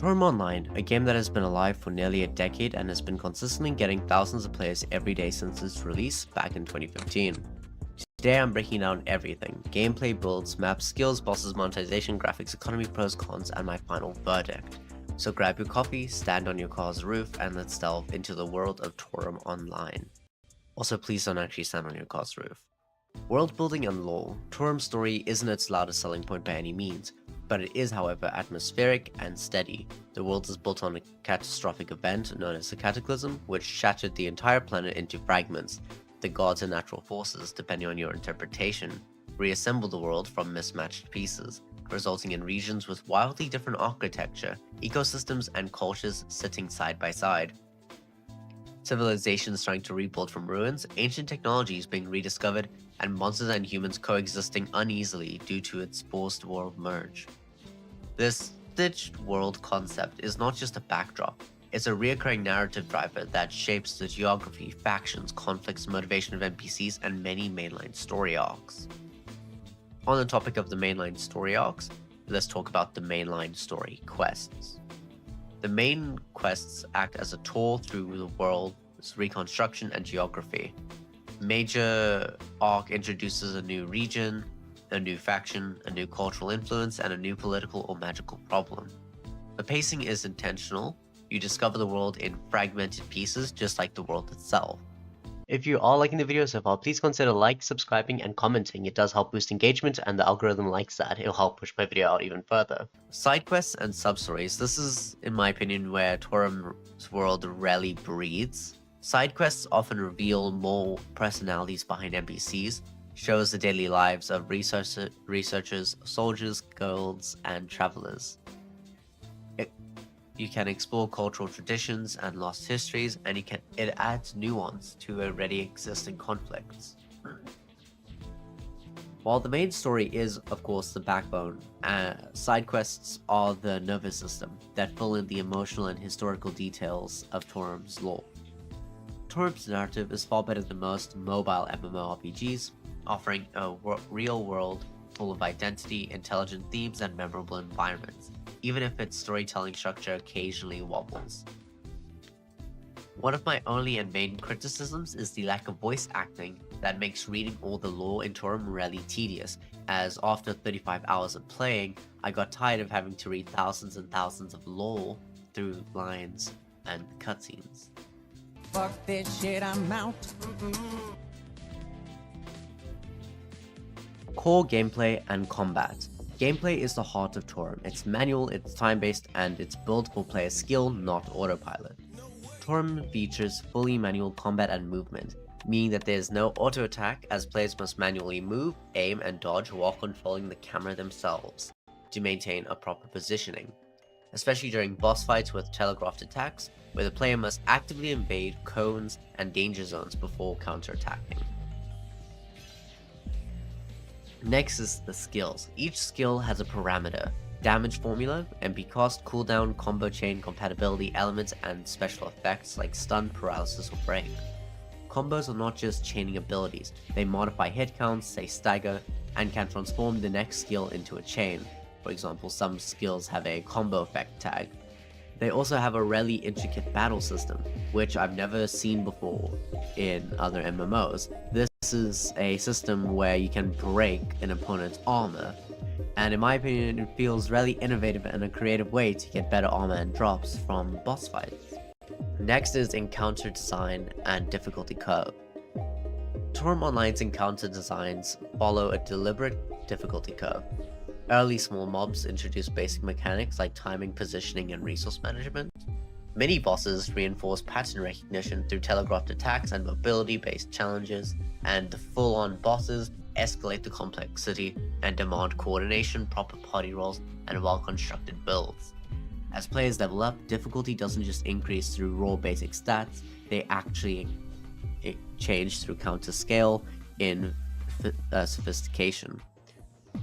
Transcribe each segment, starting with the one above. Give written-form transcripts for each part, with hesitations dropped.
Toram Online, a game that has been alive for nearly a decade and has been consistently getting thousands of players every day since its release back in 2015. Today I'm breaking down everything: gameplay, builds, maps, skills, bosses, monetization, graphics, economy, pros, cons, and my final verdict. So grab your coffee, stand on your car's roof, and let's delve into the world of Toram Online. Also, please don't actually stand on your car's roof. World building and lore. Toram's story isn't its loudest selling point by any means, but it is, however, atmospheric and steady. The world is built on a catastrophic event known as the Cataclysm, which shattered the entire planet into fragments. The gods and natural forces, depending on your interpretation, reassemble the world from mismatched pieces, resulting in regions with wildly different architecture, ecosystems, and cultures sitting side by side. Civilizations trying to rebuild from ruins, ancient technologies being rediscovered, and monsters and humans coexisting uneasily due to its forced world merge. This stitched world concept is not just a backdrop, it's a recurring narrative driver that shapes the geography, factions, conflicts, motivation of NPCs, and many mainline story arcs. On the topic of the mainline story arcs, let's talk about the mainline story quests. The main quests act as a tour through the world's reconstruction and geography. Major arc introduces a new region, a new faction, a new cultural influence, and a new political or magical problem. The pacing is intentional. You discover the world in fragmented pieces, just like the world itself. If you are liking the video so far, please consider subscribing, and commenting. It does help boost engagement, and the algorithm likes that. It'll help push my video out even further. Side quests and sub-stories. This is, in my opinion, where Toram's world rarely breathes. Side quests often reveal more personalities behind NPCs, shows the daily lives of researchers, soldiers, guilds, and travelers. You can explore cultural traditions and lost histories, and it adds nuance to already existing conflicts. While the main story is, of course, the backbone, side quests are the nervous system that fill in the emotional and historical details of Toram's lore. Toram's narrative is far better than most mobile MMORPGs, offering a real world full of identity, intelligent themes, and memorable environments, even if its storytelling structure occasionally wobbles. One of my only and main criticisms is the lack of voice acting that makes reading all the lore in Toram really tedious, as after 35 hours of playing, I got tired of having to read thousands and thousands of lore through lines and cutscenes. Fuck this shit, I'm out. Core gameplay and combat. Gameplay is the heart of Toram. It's manual, it's time-based, and it's built for player skill, not autopilot. Toram features fully manual combat and movement, meaning that there is no auto-attack, as players must manually move, aim, and dodge while controlling the camera themselves to maintain a proper positioning, especially during boss fights with telegraphed attacks, where the player must actively invade cones and danger zones before counterattacking. Next is the skills. Each skill has a parameter, damage formula, MP cost, cooldown, combo chain, compatibility, elements, and special effects like stun, paralysis, or break. Combos are not just chaining abilities, they modify hit counts, they stagger, and can transform the next skill into a chain. For example, some skills have a combo effect tag. They also have a really intricate battle system, which I've never seen before in other MMOs. This is a system where you can break an opponent's armor, and in my opinion it feels really innovative and a creative way to get better armor and drops from boss fights. Next is encounter design and difficulty curve. Toram Online's encounter designs follow a deliberate difficulty curve. Early small mobs introduce basic mechanics like timing, positioning, and resource management. Mini bosses reinforce pattern recognition through telegraphed attacks and mobility-based challenges, and the full-on bosses escalate the complexity and demand coordination, proper party roles, and well-constructed builds. As players level up, difficulty doesn't just increase through raw basic stats, they actually change through counter scale in sophistication,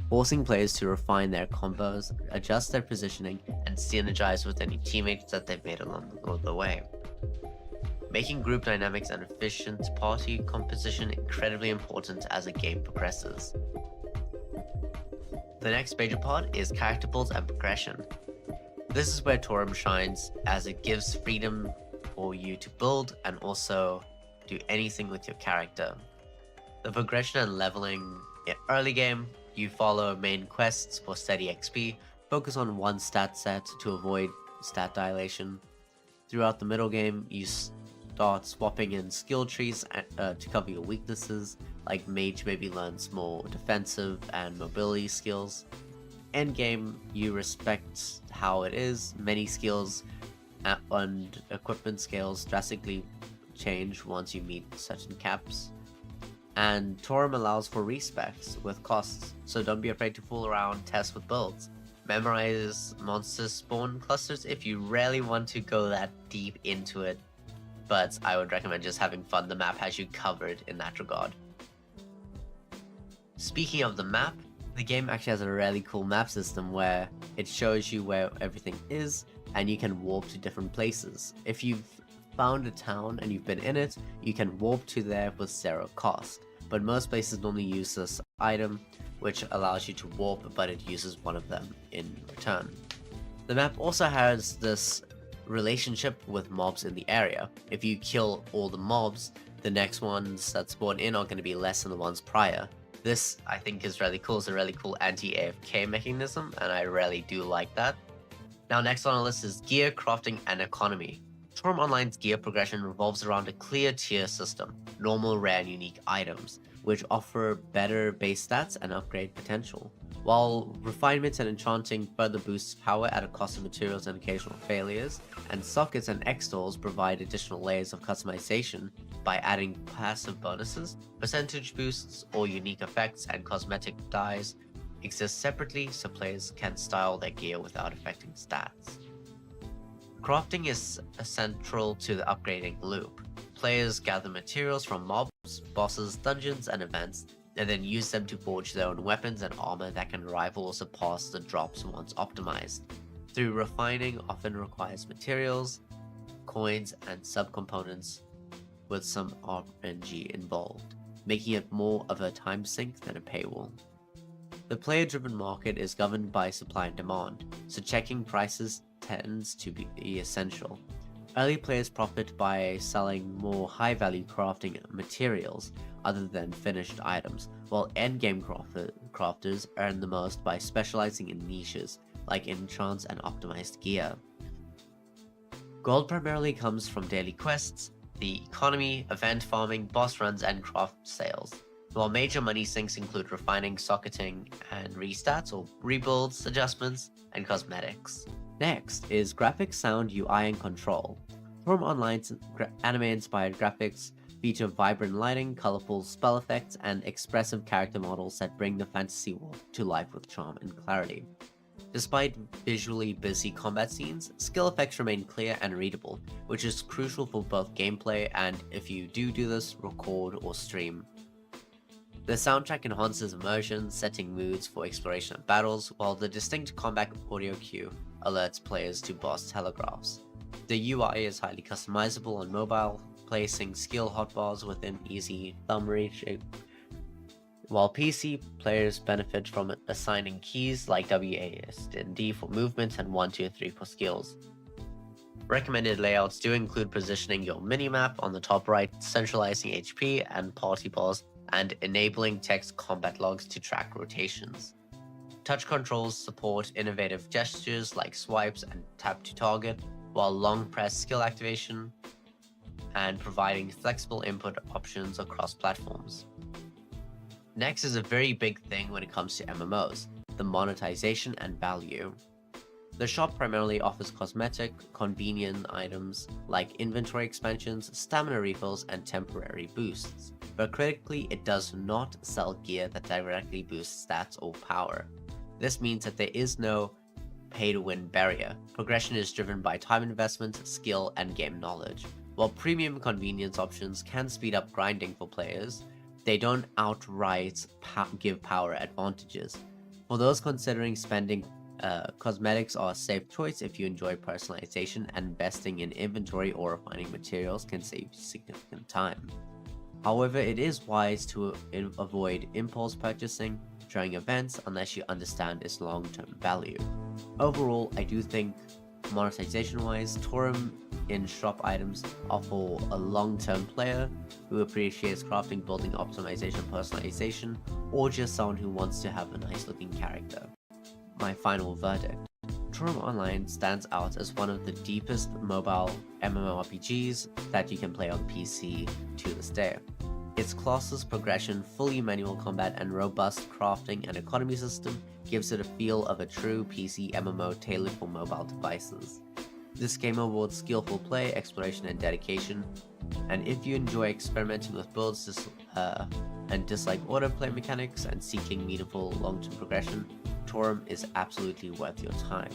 forcing players to refine their combos, adjust their positioning, and synergize with any teammates that they've made along the way, making group dynamics and efficient party composition incredibly important as the game progresses. The next major part is character builds and progression. This is where Toram shines, as it gives freedom for you to build and also do anything with your character. The progression and leveling in early game, you follow main quests for steady XP, focus on one stat set to avoid stat dilation. Throughout the middle game, you start swapping in skill trees to cover your weaknesses, like Mage maybe learns more defensive and mobility skills. Endgame, you respect how it is, many skills and equipment scales drastically change once you meet certain caps. And Toram allows for respecs with costs, so don't be afraid to fool around, test with builds. Memorize monster spawn clusters if you really want to go that deep into it, but I would recommend just having fun. The map has you covered in that regard. Speaking of the map, the game actually has a really cool map system where it shows you where everything is and you can warp to different places. If you've found a town and you've been in it, you can warp to there with 0 cost, but most places normally use this item which allows you to warp, but it uses one of them in return. The map also has this relationship with mobs in the area. If you kill all the mobs, the next ones that spawn in are going to be less than the ones prior. This, I think, is really cool. It's a really cool anti-AFK mechanism, and I really do like that. Now, next on our list is gear, crafting, and economy. Toram Online's gear progression revolves around a clear tier system, normal, rare, and unique items, which offer better base stats and upgrade potential, while refinements and enchanting further boosts power at a cost of materials and occasional failures, and sockets and X-stores provide additional layers of customization by adding passive bonuses, percentage boosts, or unique effects, and cosmetic dyes exist separately so players can style their gear without affecting stats. Crafting is central to the upgrading loop. Players gather materials from mobs, bosses, dungeons, and events, and then use them to forge their own weapons and armor that can rival or surpass the drops once optimized. Through refining often requires materials, coins, and subcomponents with some RNG involved, making it more of a time sink than a paywall. The player-driven market is governed by supply and demand, so checking prices tends to be essential. Early players profit by selling more high-value crafting materials other than finished items, while endgame crafters earn the most by specializing in niches like enchants and optimized gear. Gold primarily comes from daily quests, the economy, event farming, boss runs, and craft sales, while major money sinks include refining, socketing, and restats or rebuilds, adjustments, and cosmetics. Next is graphics, sound, UI, and control. Toram Online's anime-inspired graphics feature vibrant lighting, colorful spell effects, and expressive character models that bring the fantasy world to life with charm and clarity. Despite visually busy combat scenes, skill effects remain clear and readable, which is crucial for both gameplay and, if you do this, record or stream. The soundtrack enhances immersion, setting moods for exploration of battles, while the distinct combat audio cue alerts players to boss telegraphs. The UI is highly customizable on mobile, placing skill hotbars within easy thumb reach, while PC players benefit from assigning keys like WASD for movement and 1, 2, 3 for skills. Recommended layouts do include positioning your minimap on the top right, centralizing HP and party bars, and enabling text combat logs to track rotations. Touch controls support innovative gestures like swipes and tap to target, while long press skill activation, and providing flexible input options across platforms. Next is a very big thing when it comes to MMOs, the monetization and value. The shop primarily offers cosmetic, convenient items like inventory expansions, stamina refills, and temporary boosts, but critically it does not sell gear that directly boosts stats or power. This means that there is no pay-to-win barrier. Progression is driven by time investment, skill, and game knowledge. While premium convenience options can speed up grinding for players, they don't outright give power advantages. For those considering spending, cosmetics are a safe choice if you enjoy personalization, and investing in inventory or refining materials can save significant time. However, it is wise to avoid impulse purchasing during events unless you understand its long-term value. Overall, I do think Monetization wise, Toram in shop items offer a long-term player who appreciates crafting, building, optimization, personalization, or just someone who wants to have a nice looking character. My final verdict. Toram Online stands out as one of the deepest mobile MMORPGs that you can play on PC to this day. Its classes progression, fully manual combat, and robust crafting and economy system gives it a feel of a true PC MMO tailored for mobile devices. This game rewards skillful play, exploration, and dedication, and if you enjoy experimenting with builds and dislike autoplay mechanics and seeking meaningful long-term progression, Toram is absolutely worth your time.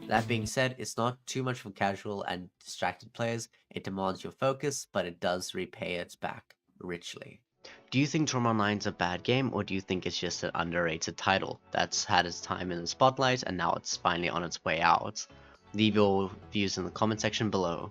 That being said, it's not too much for casual and distracted players. It demands your focus, but it does repay its back richly. Do you think Toram Online's a bad game, or do you think it's just an underrated title that's had its time in the spotlight and now it's finally on its way out? Leave your views in the comment section below.